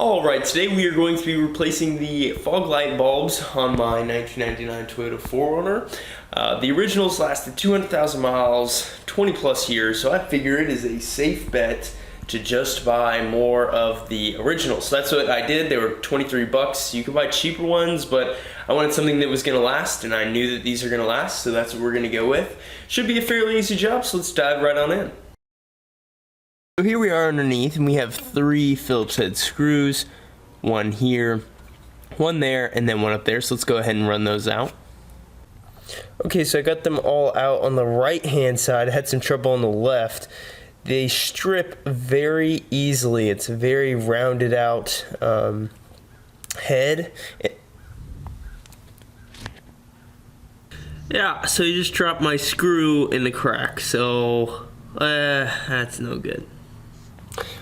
Alright, today we are going to be replacing the fog light bulbs on my 1999 Toyota 4Runner. The originals lasted 200,000 miles, 20 plus years, so I figure it is a safe bet to just buy more of the originals. So that's what I did. They were 23 bucks. You could buy cheaper ones, but I wanted something that was gonna last, and I knew that these are gonna last, so that's what we're gonna go with. Should be a fairly easy job, so let's dive right on in. So here we are underneath, and we have 3 Phillips head screws, one here, one there, and then one up there. So let's go ahead and run those out. Okay, so I got them all out on the right hand side. I had some trouble on the left. They strip very easily. It's a very rounded out head. Yeah, so you just dropped my screw in the crack, so that's no good.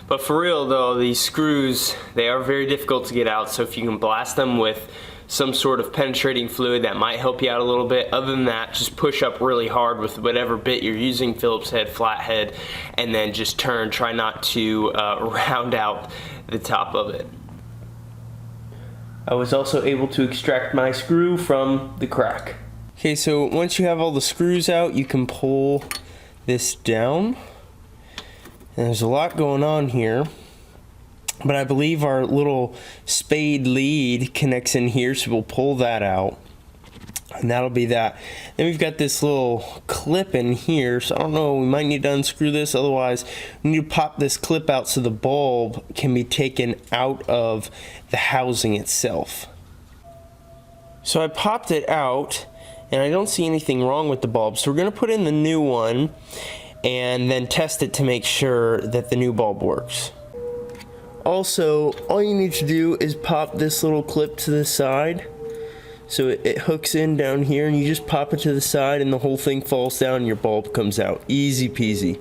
But for real though, these screws, they are very difficult to get out, so if you can blast them with some sort of penetrating fluid, that might help you out a little bit. Other than that, just push up really hard with whatever bit you're using, Phillips head, flathead, and then just turn. Try not to round out the top of it. I was also able to extract my screw from the crack. Okay, so once you have all the screws out, you can pull this down. And there's a lot going on here, but I believe our little spade lead connects in here, so we'll pull that out, and that'll be that. Then we've got this little clip in here, so I don't know, we might need to unscrew this, otherwise we need to pop this clip out so the bulb can be taken out of the housing itself. So I popped it out, and I don't see anything wrong with the bulb, so we're going to put in the new one and then test it to make sure that the new bulb works. Also, all you need to do is pop this little clip to the side, so it hooks in down here, and you just pop it to the side and the whole thing falls down and your bulb comes out. Easy peasy.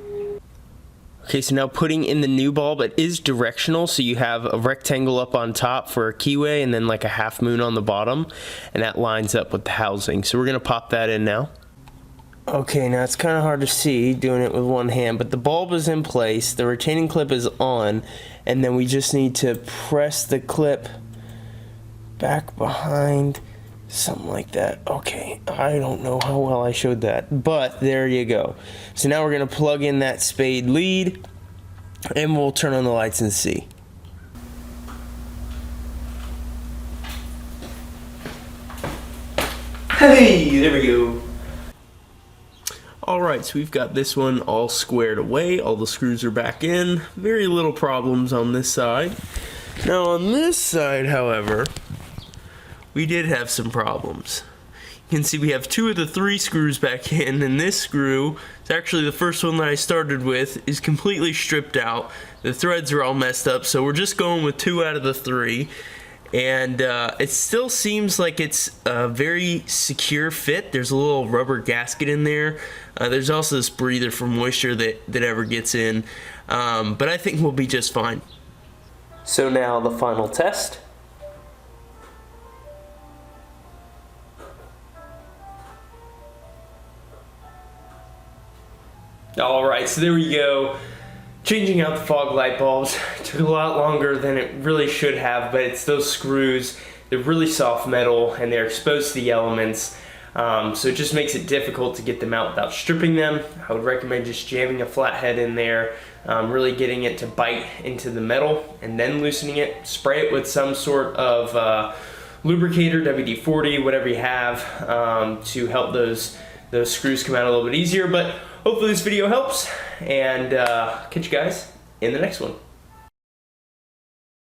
Okay, so now putting in the new bulb, it is directional, so you have a rectangle up on top for a keyway and then like a half moon on the bottom, and that lines up with the housing. So we're gonna pop that in now. Okay, now it's kind of hard to see doing it with one hand, but the bulb is in place, the retaining clip is on, and then we just need to press the clip back behind, something like that. Okay, I don't know how well I showed that, but there you go. So now we're going to plug in that spade lead, and we'll turn on the lights and see. Hey, there we go. Alright, so we've got this one all squared away, all the screws are back in, very little problems on this side. Now on this side, however, we did have some problems. You can see we have 2 of the 3 screws back in, and this screw, it's actually the first one that I started with, is completely stripped out. The threads are all messed up, so we're just going with 2 out of the 3. And it still seems like it's a very secure fit. There's a little rubber gasket in there. There's also this breather for moisture that ever gets in. But I think we'll be just fine. So now the final test. Alright, so there we go. Changing out the fog light bulbs took a lot longer than it really should have, but it's those screws. They're really soft metal and they're exposed to the elements, so it just makes it difficult to get them out without stripping them. I would recommend just jamming a flathead in there, really getting it to bite into the metal, and then loosening it. Spray it with some sort of lubricator, WD-40, whatever you have, to help those screws come out a little bit easier. But hopefully this video helps, and catch you guys in the next one.